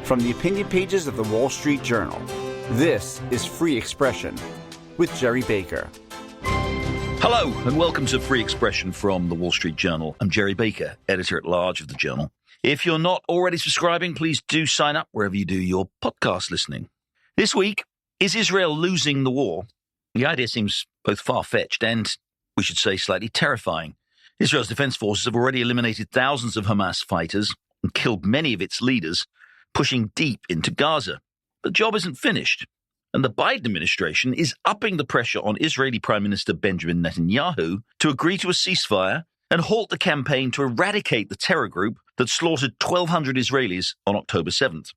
From the opinion pages of the Wall Street Journal, this is Free Expression with Gerry Baker. Hello, and welcome to Free Expression from the Wall Street Journal. I'm Gerry Baker, editor-at-large of the Journal. If you're not already subscribing, please do sign up wherever you do your podcast listening. This week, is Israel losing the war? The idea seems both far-fetched and, we should say, slightly terrifying. Israel's defense forces have already eliminated thousands of Hamas fighters and killed many of its leaders, pushing deep into Gaza. The job isn't finished, and the Biden administration is upping the pressure on Israeli Prime Minister Benjamin Netanyahu to agree to a ceasefire and halt the campaign to eradicate the terror group that slaughtered 1,200 Israelis on October 7th.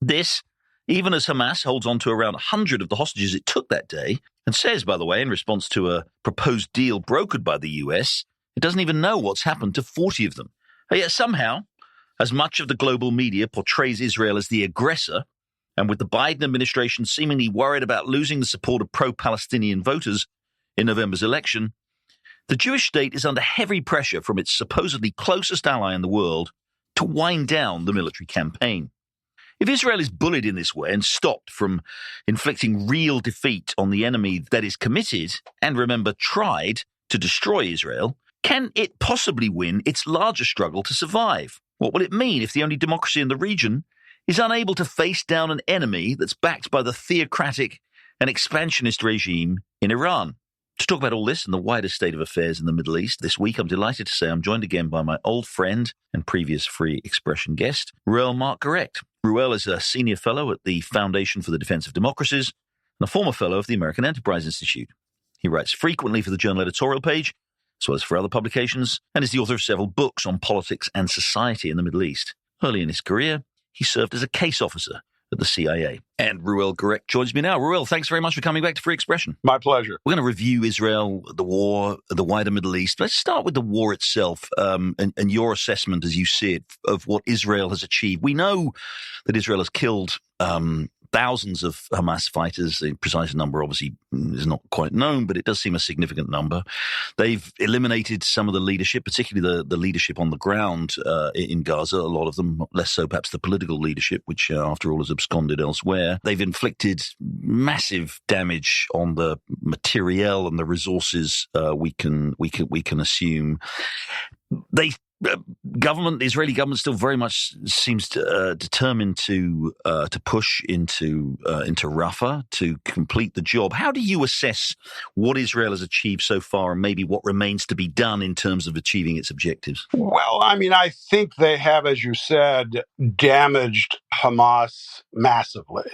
This, even as Hamas holds on to around 100 of the hostages it took that day, and says, by the way, in response to a proposed deal brokered by the US, it doesn't even know what's happened to 40 of them. And yet somehow, as much of the global media portrays Israel as the aggressor, and with the Biden administration seemingly worried about losing the support of pro-Palestinian voters in November's election, the Jewish state is under heavy pressure from its supposedly closest ally in the world to wind down the military campaign. If Israel is bullied in this way and stopped from inflicting real defeat on the enemy that is committed, and remember, tried to destroy Israel, can it possibly win its larger struggle to survive? What will it mean if the only democracy in the region is unable to face down an enemy that's backed by the theocratic and expansionist regime in Iran? To talk about all this and the wider state of affairs in the Middle East this week, I'm delighted to say I'm joined again by my old friend and previous Free Expression guest, Reuel Marc Gerecht. Reuel is a senior fellow at the Foundation for the Defense of Democracies and a former fellow of the American Enterprise Institute. He writes frequently for the Journal editorial page, as well as for other publications, and is the author of several books on politics and society in the Middle East. Early in his career, he served as a case officer at the CIA. And Reuel Gerecht joins me now. Reuel, thanks very much for coming back to Free Expression. My pleasure. We're going to review Israel, the war, the wider Middle East. Let's start with the war itself and your assessment as you see it of what Israel has achieved. We know that Israel has killed thousands of Hamas fighters. The precise number obviously is not quite known, but it does seem a significant number. They've eliminated some of the leadership, particularly the leadership on the ground in Gaza, a lot of them, less so perhaps the political leadership, which after all has absconded elsewhere. They've inflicted massive damage on the materiel and the resources we can assume. The Israeli government still very much seems determined to push into Rafah to complete the job. How do you assess what Israel has achieved so far and maybe what remains to be done in terms of achieving its objectives? Well, I think they have, as you said, damaged Hamas massively.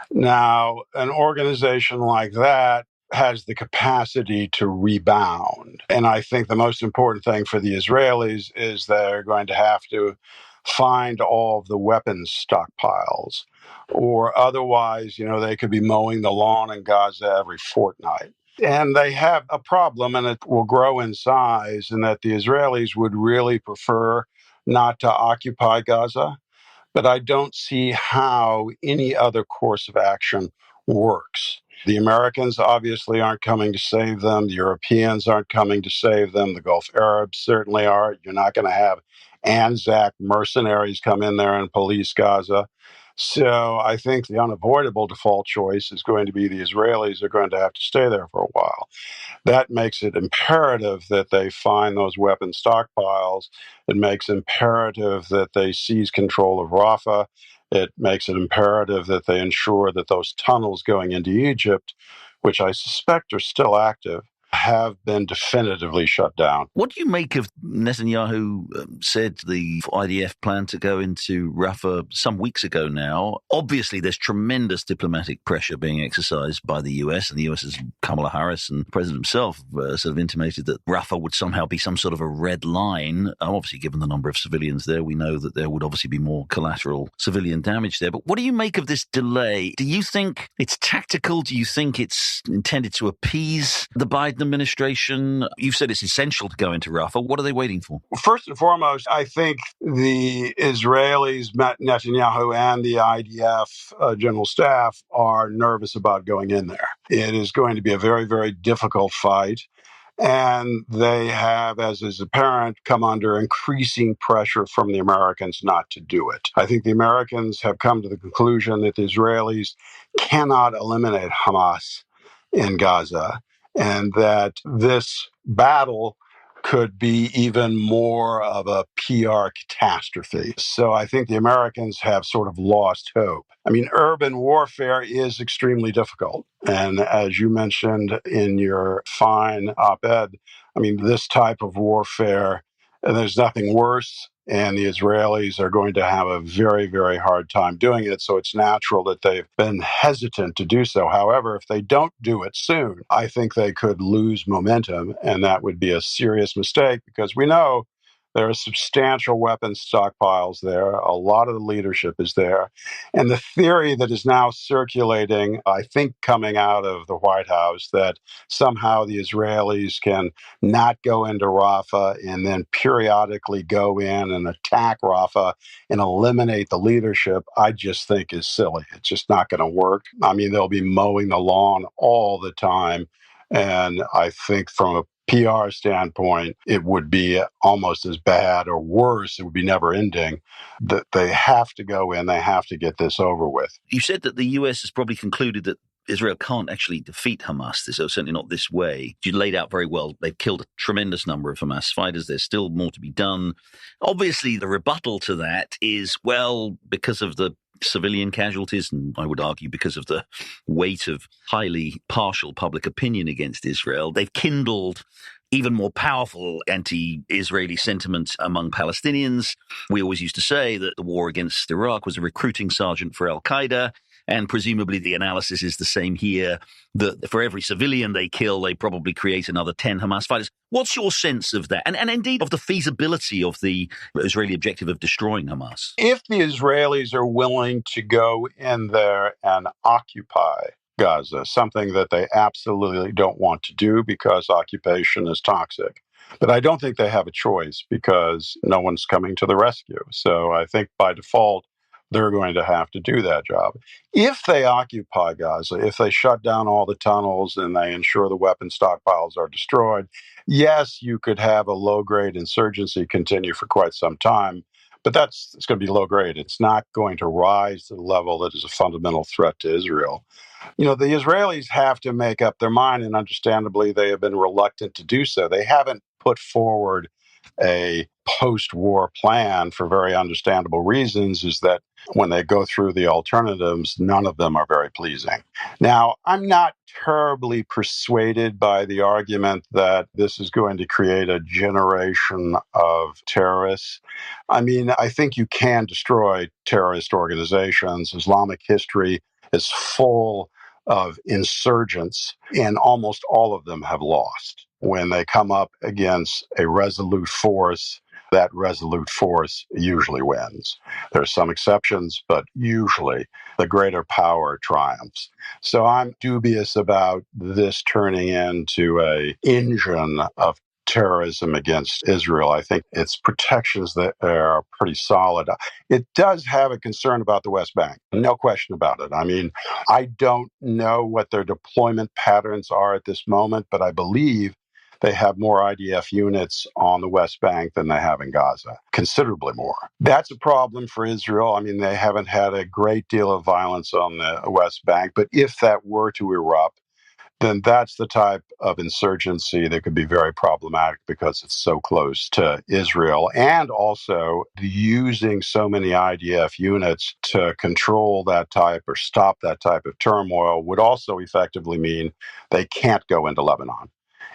Now, an organization like that has the capacity to rebound. And I think the most important thing for the Israelis is they're going to have to find all of the weapons stockpiles, or otherwise, they could be mowing the lawn in Gaza every fortnight. And they have a problem, and it will grow in size, in that the Israelis would really prefer not to occupy Gaza. But I don't see how any other course of action works. The Americans obviously aren't coming to save them. The Europeans aren't coming to save them. The Gulf Arabs certainly aren't. You're not going to have Anzac mercenaries come in there and police Gaza. So I think the unavoidable default choice is going to be the Israelis are going to have to stay there for a while. That makes it imperative that they find those weapon stockpiles. It makes imperative that they seize control of Rafah. It makes it imperative that they ensure that those tunnels going into Egypt, which I suspect are still active, have been definitively shut down. What do you make of Netanyahu said the IDF plan to go into Rafah some weeks ago now? Obviously, there's tremendous diplomatic pressure being exercised by the US, and the US's Kamala Harris and the president himself sort of intimated that Rafah would somehow be some sort of a red line. Obviously, given the number of civilians there, we know that there would obviously be more collateral civilian damage there. But what do you make of this delay? Do you think it's tactical? Do you think it's intended to appease the Biden administration? You've said it's essential to go into Rafah. What are they waiting for? First and foremost, I think the Israelis, Netanyahu, and the IDF general staff are nervous about going in there. It is going to be a very, very difficult fight. And they have, as is apparent, come under increasing pressure from the Americans not to do it. I think the Americans have come to the conclusion that the Israelis cannot eliminate Hamas in Gaza, and that this battle could be even more of a PR catastrophe. So I think the Americans have sort of lost hope. I mean, urban warfare is extremely difficult. And as you mentioned in your fine op-ed, I mean, this type of warfare, there's nothing worse. And the Israelis are going to have a very, very hard time doing it. So it's natural that they've been hesitant to do so. However, if they don't do it soon, I think they could lose momentum. And that would be a serious mistake because we know there are substantial weapons stockpiles there. A lot of the leadership is there. And the theory that is now circulating, I think coming out of the White House, that somehow the Israelis can not go into Rafah and then periodically go in and attack Rafah and eliminate the leadership, I just think is silly. It's just not going to work. I mean, they'll be mowing the lawn all the time. And I think from a PR standpoint, it would be almost as bad or worse. It would be never ending. That they have to go in, they have to get this over with. You said that the US has probably concluded that Israel can't actually defeat Hamas, so certainly not this way. You laid out very well, they've killed a tremendous number of Hamas fighters. There's still more to be done. Obviously, the rebuttal to that is, well, because of the civilian casualties, and I would argue because of the weight of highly partial public opinion against Israel, they've kindled even more powerful anti-Israeli sentiment among Palestinians. We always used to say that the war against Iraq was a recruiting sergeant for al-Qaeda. And presumably the analysis is the same here, that for every civilian they kill, they probably create another 10 Hamas fighters. What's your sense of that? And indeed of the feasibility of the Israeli objective of destroying Hamas? If the Israelis are willing to go in there and occupy Gaza, something that they absolutely don't want to do because occupation is toxic. But I don't think they have a choice because no one's coming to the rescue. So I think by default, they're going to have to do that job. If they occupy Gaza, if they shut down all the tunnels and they ensure the weapon stockpiles are destroyed, yes, you could have a low-grade insurgency continue for quite some time, but it's going to be low grade. It's not going to rise to the level that is a fundamental threat to Israel. You know, the Israelis have to make up their mind, and understandably, they have been reluctant to do so. They haven't put forward a post-war plan for very understandable reasons, is that when they go through the alternatives, none of them are very pleasing. Now, I'm not terribly persuaded by the argument that this is going to create a generation of terrorists. I mean, I think you can destroy terrorist organizations. Islamic history is full of insurgents, and almost all of them have lost. When they come up against a resolute force, that resolute force usually wins. There are some exceptions, but usually the greater power triumphs. So I'm dubious about this turning into an engine of terrorism against Israel. I think its protections that are pretty solid. It does have a concern about the West Bank, no question about it. I mean, I don't know what their deployment patterns are at this moment, but I believe they have more IDF units on the West Bank than they have in Gaza, considerably more. That's a problem for Israel. I mean, they haven't had a great deal of violence on the West Bank, but if that were to erupt, then that's the type of insurgency that could be very problematic because it's so close to Israel. And also using so many IDF units to control that type or stop that type of turmoil would also effectively mean they can't go into Lebanon.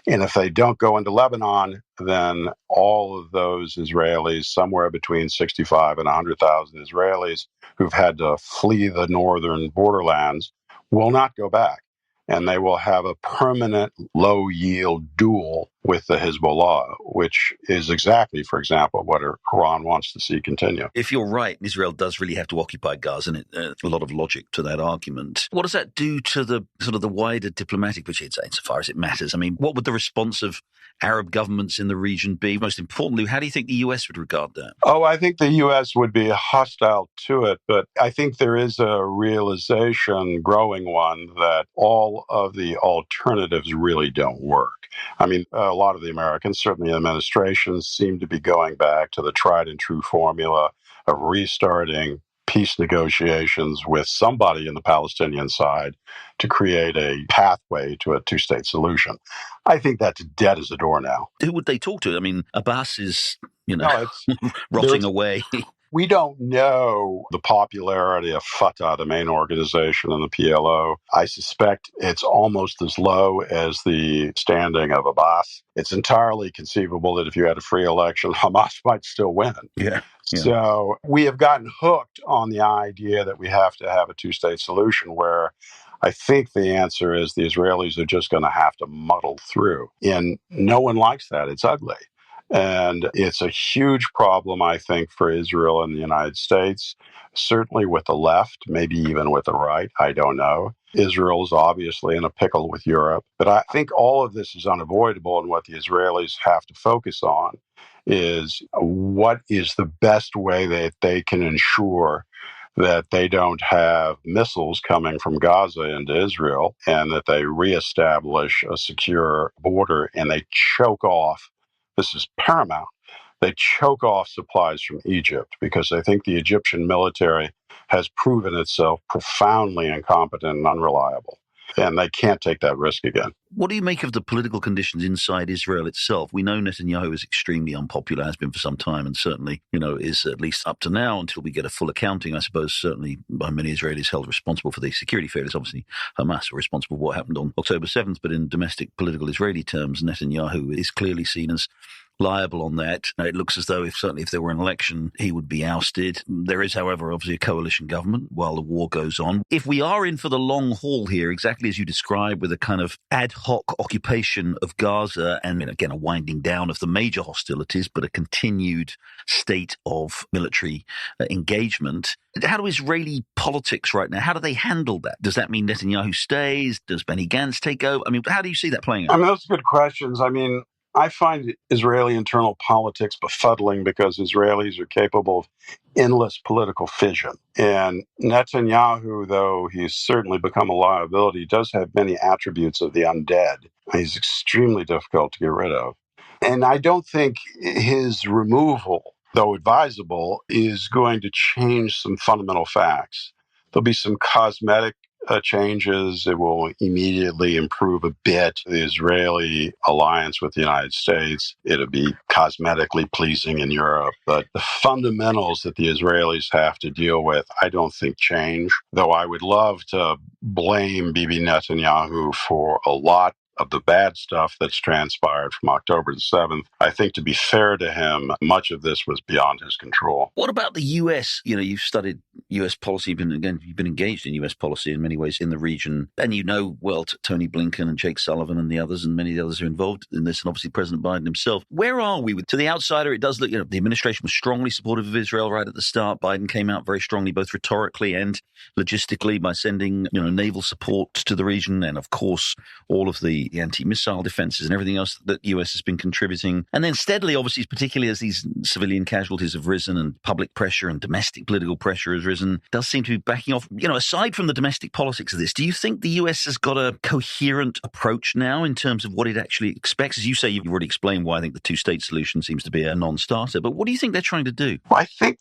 And if they don't go into Lebanon, then all of those Israelis, somewhere between 65 and 100,000 Israelis who've had to flee the northern borderlands, will not go back. And they will have a permanent low-yield duel with the Hezbollah, which is exactly, for example, what Iran wants to see continue. If you're right, Israel does really have to occupy Gaza, and a lot of logic to that argument. What does that do to the sort of the wider diplomatic picture, insofar as it matters? I mean, what would the response of Arab governments in the region be? Most importantly, how do you think the US would regard that? Oh, I think the U.S. would be hostile to it, but I think there is a realization, growing one, that all of the alternatives really don't work. I mean, a a lot of the Americans, certainly the administrations, seem to be going back to the tried and true formula of restarting peace negotiations with somebody in the Palestinian side to create a pathway to a two-state solution. I think that's dead as a door now. Who would they talk to? I mean, Abbas is, No, it's rotting away. We don't know the popularity of Fatah, the main organization, and the PLO. I suspect it's almost as low as the standing of Abbas. It's entirely conceivable that if you had a free election, Hamas might still win. Yeah. So we have gotten hooked on the idea that we have to have a two-state solution where I think the answer is the Israelis are just going to have to muddle through. And no one likes that. It's ugly. And it's a huge problem, I think, for Israel and the United States, certainly with the left, maybe even with the right. I don't know. Israel's obviously in a pickle with Europe. But I think all of this is unavoidable. And what the Israelis have to focus on is what is the best way that they can ensure that they don't have missiles coming from Gaza into Israel and that they reestablish a secure border and they choke off. This is paramount. They choke off supplies from Egypt because I think the Egyptian military has proven itself profoundly incompetent and unreliable. And they can't take that risk again. What do you make of the political conditions inside Israel itself? We know Netanyahu is extremely unpopular, has been for some time, and certainly, is at least up to now, until we get a full accounting, I suppose, certainly by many Israelis held responsible for the security failures. Obviously, Hamas were responsible for what happened on October 7th, but in domestic political Israeli terms, Netanyahu is clearly seen as liable on that. It looks as though certainly if there were an election, he would be ousted. There is, however, obviously a coalition government while the war goes on. If we are in for the long haul here, exactly as you described, with a kind of ad hoc occupation of Gaza and, again, a winding down of the major hostilities, but a continued state of military engagement, how do Israeli politics right now, how do they handle that? Does that mean Netanyahu stays? Does Benny Gantz take over? I mean, how do you see that playing out? Those are good questions. I find Israeli internal politics befuddling because Israelis are capable of endless political fission. And Netanyahu, though he's certainly become a liability, does have many attributes of the undead. He's extremely difficult to get rid of. And I don't think his removal, though advisable, is going to change some fundamental facts. There'll be some cosmetic changes. It will immediately improve a bit the Israeli alliance with the United States. It'll be cosmetically pleasing in Europe. But the fundamentals that the Israelis have to deal with, I don't think change. Though I would love to blame Bibi Netanyahu for a lot of the bad stuff that's transpired from October the 7th. I think, to be fair to him, much of this was beyond his control. What about the U.S.? You've studied U.S. policy, you've been engaged in U.S. policy in many ways in the region, and well, Tony Blinken and Jake Sullivan and the others and many of the others who are involved in this, and obviously President Biden himself. Where are we? To the outsider, it does look, the administration was strongly supportive of Israel right at the start. Biden came out very strongly, both rhetorically and logistically, by sending, naval support to the region, and of course, all of the anti-missile defenses and everything else that the US has been contributing. And then steadily, obviously, particularly as these civilian casualties have risen and public pressure and domestic political pressure has risen, does seem to be backing off. Aside from the domestic politics of this, do you think the US has got a coherent approach now in terms of what it actually expects? As you say, you've already explained why I think the two-state solution seems to be a non-starter, but what do you think they're trying to do? Well, I think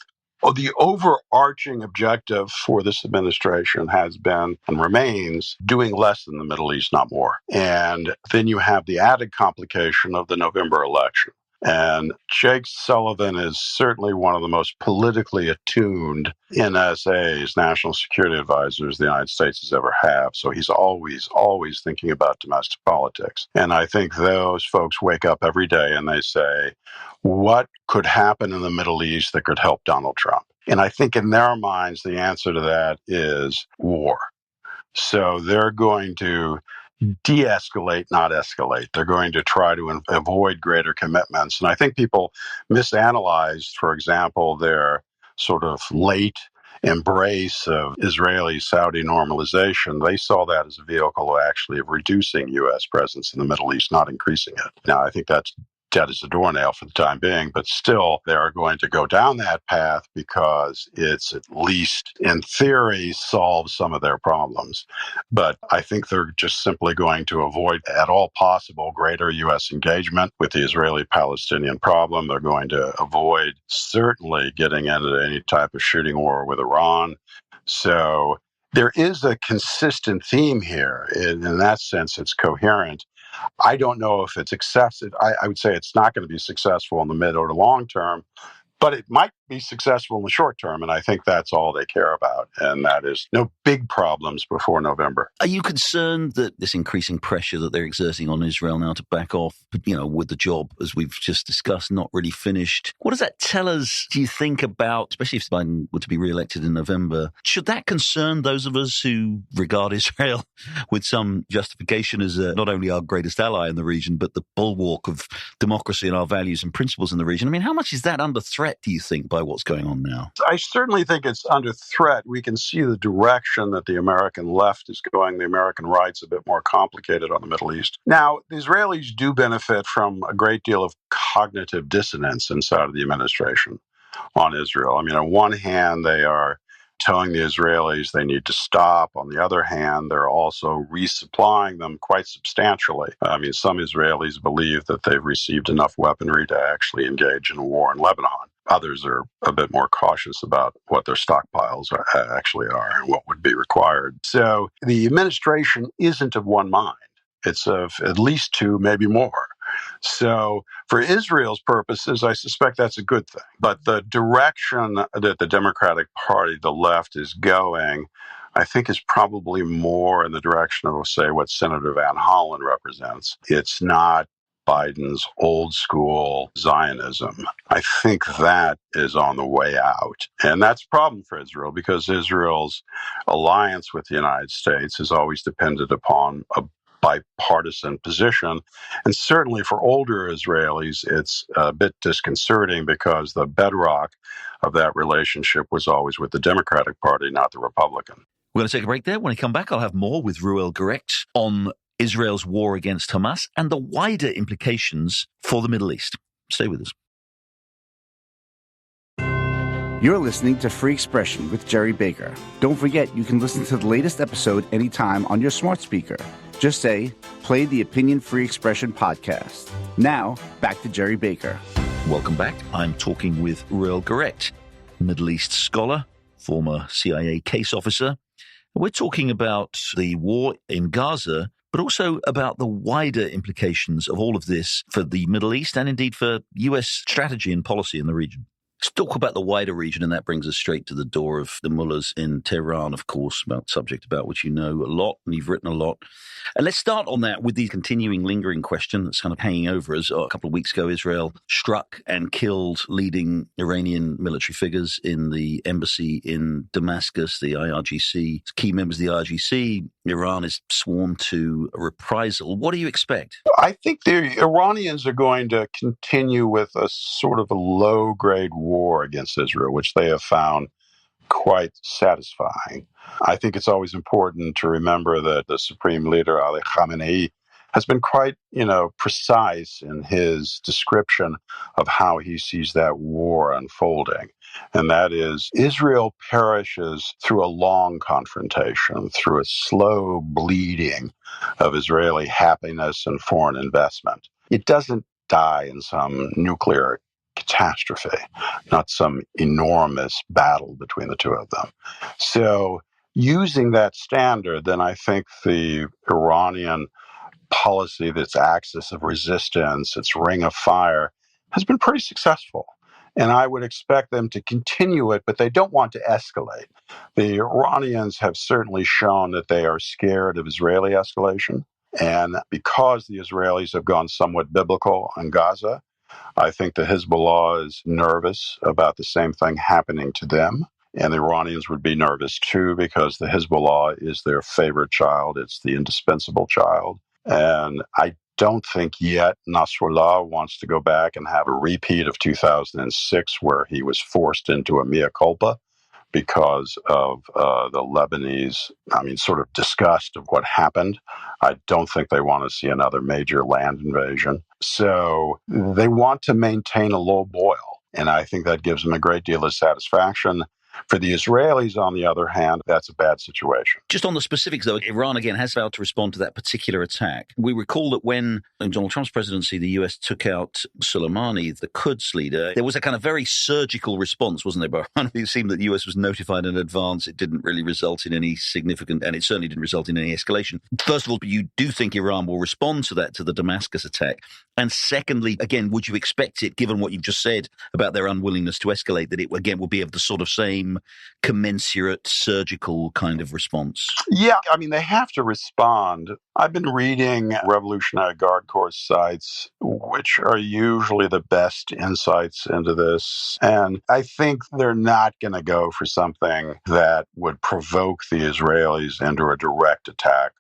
the overarching objective for this administration has been and remains doing less in the Middle East, not more. And then you have the added complication of the November election. And Jake Sullivan is certainly one of the most politically attuned NSAs, national security advisors, the United States has ever had. So he's always thinking about domestic politics. And I think those folks wake up every day and they say, what could happen in the Middle East that could help Donald Trump? And I think in their minds, the answer to that is war. So they're going to de-escalate, not escalate. They're going to try to avoid greater commitments. And I think people misanalyzed, for example, their sort of late embrace of Israeli-Saudi normalization. They saw that as a vehicle actually of reducing U.S. presence in the Middle East, not increasing it. Now, I think that's dead as a doornail for the time being, but still they are going to go down that path because it's at least in theory solves some of their problems. But I think they're just simply going to avoid at all possible greater U.S. engagement with the Israeli-Palestinian problem. They're going to avoid certainly getting into any type of shooting war with Iran. So there is a consistent theme here. In that sense, it's coherent. I don't know if it's excessive. I would say it's not going to be successful in the mid or the long term, but it might be successful in the short term. And I think that's all they care about. And that is no big problems before November. Are you concerned that this increasing pressure that they're exerting on Israel now to back off, with the job, as we've just discussed, not really finished? What does that tell us, do you think, about, especially if Biden were to be re-elected in November, should that concern those of us who regard Israel with some justification as not only our greatest ally in the region, but the bulwark of democracy and our values and principles in the region? I mean, how much is that under threat, do you think, by what's going on now? I certainly think it's under threat. We can see the direction that the American left is going. The American right's a bit more complicated on the Middle East. Now, the Israelis do benefit from a great deal of cognitive dissonance inside of the administration on Israel. I mean, on one hand, they are telling the Israelis they need to stop. On the other hand, they're also resupplying them quite substantially. I mean, some Israelis believe that they've received enough weaponry to actually engage in a war in Lebanon. Others are a bit more cautious about what their stockpiles actually are and what would be required. So the administration isn't of one mind. It's of at least two, maybe more. So for Israel's purposes, I suspect that's a good thing. But the direction that the Democratic Party, the left, is going, I think is probably more in the direction of, say, what Senator Van Hollen represents. It's not Biden's old school Zionism. I think that is on the way out. And that's a problem for Israel because Israel's alliance with the United States has always depended upon a bipartisan position. And certainly for older Israelis, it's a bit disconcerting because the bedrock of that relationship was always with the Democratic Party, not the Republican. We're going to take a break there. When I come back, I'll have more with Reuel Gerecht on Israel's war against Hamas and the wider implications for the Middle East. Stay with us. You're listening to Free Expression with Gerry Baker. Don't forget, you can listen to the latest episode anytime on your smart speaker. Just say, play the Opinion Free Expression podcast. Now, back to Gerry Baker. Welcome back. I'm talking with Reuel Gerecht, Middle East scholar, former CIA case officer. We're talking about the war in Gaza, but also about the wider implications of all of this for the Middle East and indeed for U.S. strategy and policy in the region. Let's talk about the wider region, and that brings us straight to the door of the mullahs in Tehran, of course, about subject about which you know a lot and you've written a lot. And let's start on that with the continuing lingering question that's kind of hanging over us. A couple of weeks ago, Israel struck and killed leading Iranian military figures in the embassy in Damascus, the IRGC. Key members of the IRGC. Iran is sworn to a reprisal. What do you expect? I think the Iranians are going to continue with a sort of a low-grade war against Israel, which they have found quite satisfying. I think it's always important to remember that the Supreme Leader, Ali Khamenei, has been quite, precise in his description of how he sees that war unfolding. And that is, Israel perishes through a long confrontation, through a slow bleeding of Israeli happiness and foreign investment. It doesn't die in some nuclear catastrophe, not some enormous battle between the two of them. So using that standard, then I think the Iranian policy, its axis of resistance, its ring of fire, has been pretty successful. And I would expect them to continue it, but they don't want to escalate. The Iranians have certainly shown that they are scared of Israeli escalation. And because the Israelis have gone somewhat biblical in Gaza, I think the Hezbollah is nervous about the same thing happening to them. And the Iranians would be nervous too, because the Hezbollah is their favorite child. It's the indispensable child. And I don't think yet Nasrallah wants to go back and have a repeat of 2006, where he was forced into a mea culpa because of the Lebanese, sort of disgust of what happened. I don't think they want to see another major land invasion. So they want to maintain a low boil. And I think that gives them a great deal of satisfaction. For the Israelis, on the other hand, that's a bad situation. Just on the specifics, though, Iran, again, has vowed to respond to that particular attack. We recall that when, in Donald Trump's presidency, the US took out Soleimani, the Quds leader, there was a kind of very surgical response, wasn't there, Bahrain? It seemed that the US was notified in advance. It didn't really result in any significant, and it certainly didn't result in any escalation. First of all, you do think Iran will respond to that, to the Damascus attack? And secondly, again, would you expect it, given what you've just said about their unwillingness to escalate, that it, again, will be of the sort of same commensurate surgical kind of response? Yeah, they have to respond. I've been reading Revolutionary Guard Corps sites, which are usually the best insights into this. And I think they're not going to go for something that would provoke the Israelis into a direct attack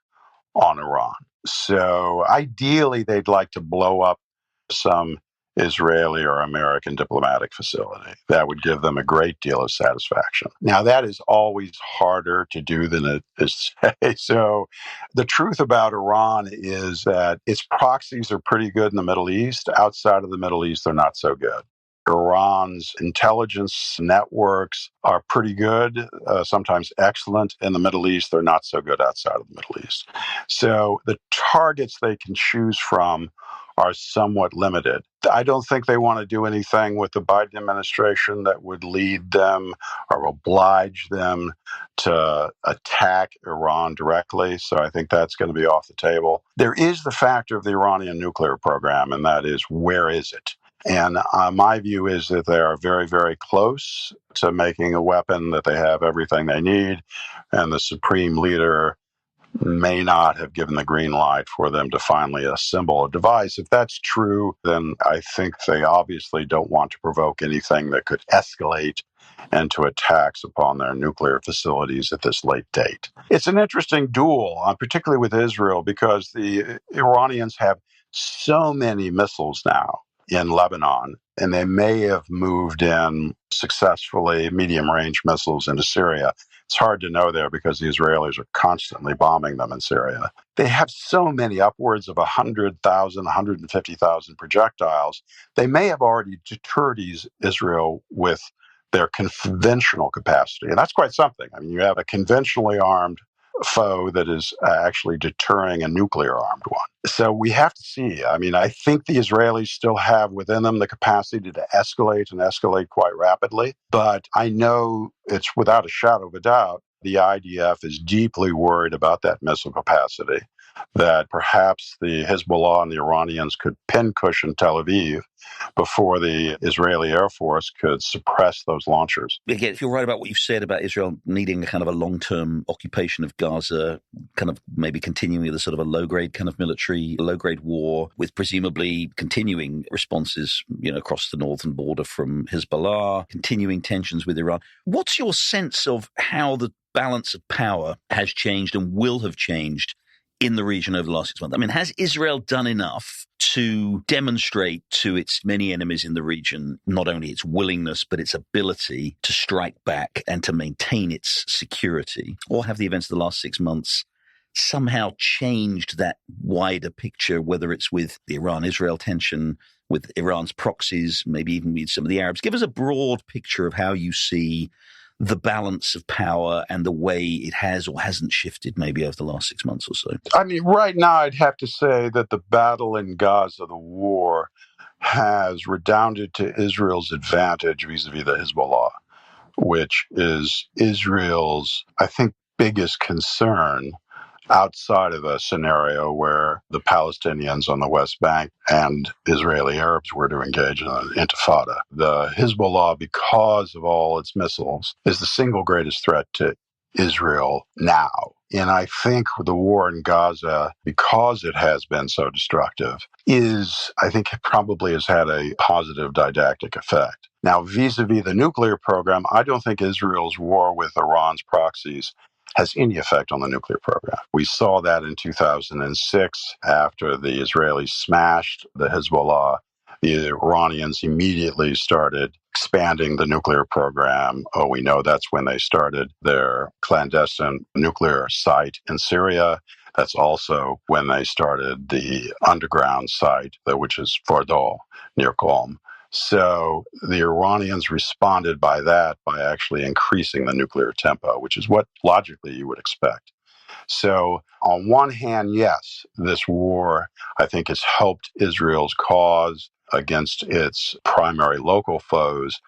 on Iran. So ideally, they'd like to blow up some Israeli or American diplomatic facility. That would give them a great deal of satisfaction. Now, that is always harder to do than it is to say. So the truth about Iran is that its proxies are pretty good in the Middle East. Outside of the Middle East, they're not so good. Iran's intelligence networks are pretty good, sometimes excellent. In the Middle East, they're not so good outside of the Middle East. So the targets they can choose from are somewhat limited. I don't think they want to do anything with the Biden administration that would lead them or oblige them to attack Iran directly. So I think that's going to be off the table. There is the factor of the Iranian nuclear program, and that is, where is it? And my view is that they are very, very close to making a weapon, that they have everything they need, and the supreme leader may not have given the green light for them to finally assemble a device. If that's true, then I think they obviously don't want to provoke anything that could escalate into attacks upon their nuclear facilities at this late date. It's an interesting duel, particularly with Israel, because the Iranians have so many missiles now in Lebanon, and they may have moved in successfully medium-range missiles into Syria. It's hard to know there because the Israelis are constantly bombing them in Syria. They have so many, upwards of 100,000, 150,000 projectiles. They may have already deterred Israel with their conventional capacity, and that's quite something. You have a conventionally armed foe that is actually deterring a nuclear-armed one. So we have to see. I think the Israelis still have within them the capacity to escalate and escalate quite rapidly. But I know it's without a shadow of a doubt, the IDF is deeply worried about that missile capacity, that perhaps the Hezbollah and the Iranians could pincushion Tel Aviv before the Israeli Air Force could suppress those launchers. Again, if you're right about what you've said about Israel needing a kind of a long-term occupation of Gaza, kind of maybe continuing with a sort of a low-grade kind of military, low-grade war, with presumably continuing responses, across the northern border from Hezbollah, continuing tensions with Iran. What's your sense of how the balance of power has changed and will have changed in the region over the last 6 months? Has Israel done enough to demonstrate to its many enemies in the region not only its willingness, but its ability to strike back and to maintain its security? Or have the events of the last 6 months somehow changed that wider picture, whether it's with the Iran-Israel tension, with Iran's proxies, maybe even with some of the Arabs? Give us a broad picture of how you see the balance of power and the way it has or hasn't shifted maybe over the last 6 months or so. Right now I'd have to say that the battle in Gaza, the war, has redounded to Israel's advantage vis-a-vis the Hezbollah, which is Israel's, I think, biggest concern outside of a scenario where the Palestinians on the West Bank and Israeli Arabs were to engage in an intifada. The Hezbollah, because of all its missiles, is the single greatest threat to Israel now. And I think the war in Gaza, because it has been so destructive, I think it probably has had a positive didactic effect. Now, vis-a-vis the nuclear program, I don't think Israel's war with Iran's proxies has any effect on the nuclear program. We saw that in 2006 after the Israelis smashed the Hezbollah the Iranians immediately started expanding the nuclear program. Oh, we know that's when they started their clandestine nuclear site in Syria. That's also when they started the underground site, which is Fordow, near Qom. So the Iranians responded by actually increasing the nuclear tempo, which is what logically you would expect. So on one hand, yes, this war, I think, has helped Israel's cause against its primary local foes.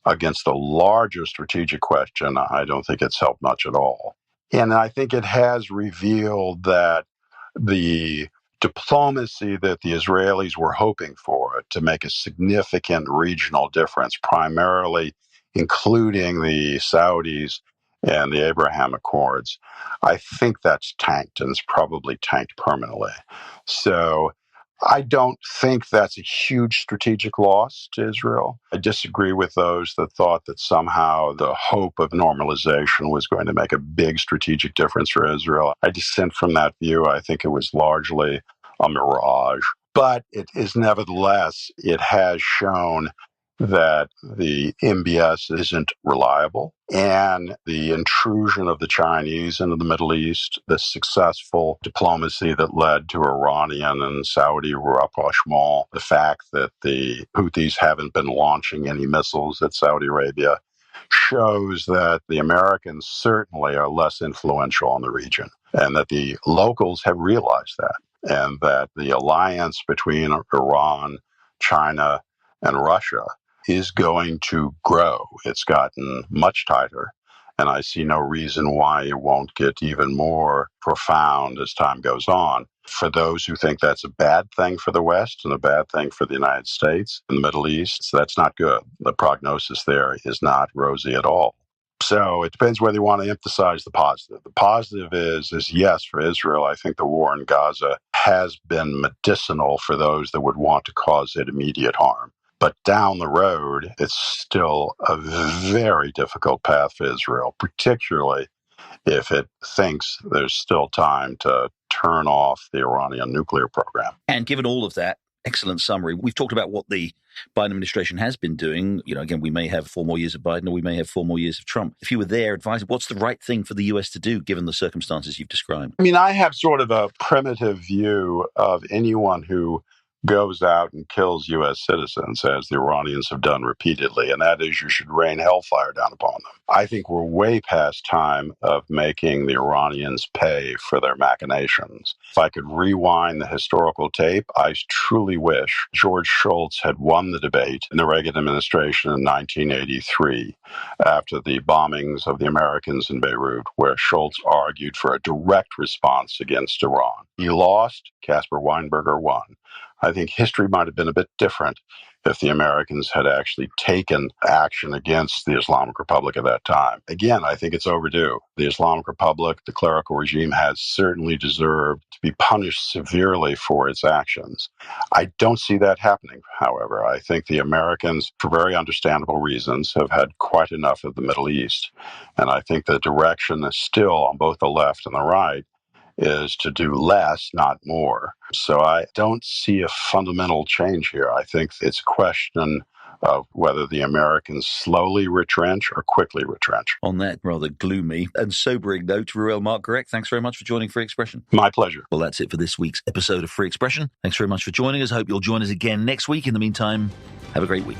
Against the larger strategic question, I don't think it's helped much at all. And I think it has revealed that the diplomacy that the Israelis were hoping for to make a significant regional difference, primarily including the Saudis and the Abraham Accords, I think that's tanked, and it's probably tanked permanently. So I don't think that's a huge strategic loss to Israel. I disagree with those that thought that somehow the hope of normalization was going to make a big strategic difference for Israel. I dissent from that view. I think it was largely a mirage. But it is nevertheless, it has shown that the MBS isn't reliable, and the intrusion of the Chinese into the Middle East, the successful diplomacy that led to Iranian and Saudi rapprochement, the fact that the Houthis haven't been launching any missiles at Saudi Arabia, shows that the Americans certainly are less influential in the region, and that the locals have realized that, and that the alliance between Iran, China, and Russia is going to grow. It's gotten much tighter, and I see no reason why it won't get even more profound as time goes on. For those who think that's a bad thing for the West and a bad thing for the United States and the Middle East, so that's not good. The prognosis there is not rosy at all. So it depends whether you want to emphasize the positive. The positive is yes, for Israel, I think the war in Gaza has been medicinal for those that would want to cause it immediate harm. But down the road, it's still a very difficult path for Israel, particularly if it thinks there's still time to turn off the Iranian nuclear program. And given all of that, excellent summary. We've talked about what the Biden administration has been doing. Again, we may have 4 more years of Biden or we may have 4 more years of Trump. If you were there advising, what's the right thing for the U.S. to do given the circumstances you've described? I mean, I have sort of a primitive view of anyone who goes out and kills U.S. citizens, as the Iranians have done repeatedly, and that is you should rain hellfire down upon them. I think we're way past time of making the Iranians pay for their machinations. If I could rewind the historical tape, I truly wish George Shultz had won the debate in the Reagan administration in 1983 after the bombings of the Americans in Beirut, where Shultz argued for a direct response against Iran. He lost, Caspar Weinberger won. I think history might have been a bit different if the Americans had actually taken action against the Islamic Republic at that time. Again, I think it's overdue. The Islamic Republic, the clerical regime, has certainly deserved to be punished severely for its actions. I don't see that happening, however. I think the Americans, for very understandable reasons, have had quite enough of the Middle East. And I think the direction is still on both the left and the right is to do less, not more. So I don't see a fundamental change here. I think it's a question of whether the Americans slowly retrench or quickly retrench. On that rather gloomy and sobering note, Reuel Marc Gerecht, thanks very much for joining Free Expression. My pleasure. Well, that's it for this week's episode of Free Expression. Thanks very much for joining us. I hope you'll join us again next week. In the meantime, have a great week.